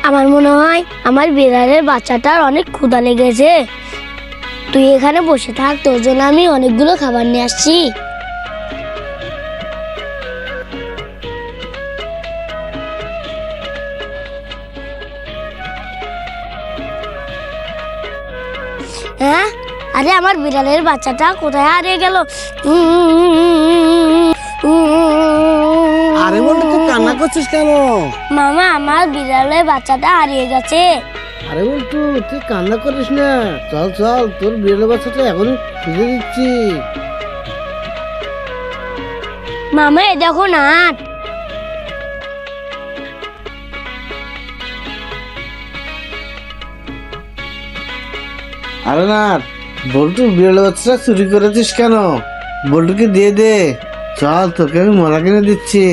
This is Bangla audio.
আমার মনে হয় আমার বিড়ালের বাচ্চাটার অনেক ক্ষুধা লেগেছে। তুই এখানে বসে থাক, তোর জন্য আমি অনেকগুলো খাবার নিয়ে আসছি। হ্যাঁ, আরে আমার বিড়ালের বাচ্চাটা কোথায় হারিয়ে গেল? আরে বলতো তুই কান্না করছিস কেন? মামা, আমার বিড়ালের বাচ্চাটা হারিয়ে গেছে। আরে বলতো তুই কান্না করিস না, চল চল তোর বিড়ালের বাচ্চাটা এখনই খুঁজে দিচ্ছি। মামা, এ দেখো নাট। আরে না, বল্টু বিড়ালের বাচ্চাটা চুরি করেছিস কেন? বল্টুকে দিয়ে দে, চল তোকে আমি মজা কিনে দিচ্ছি।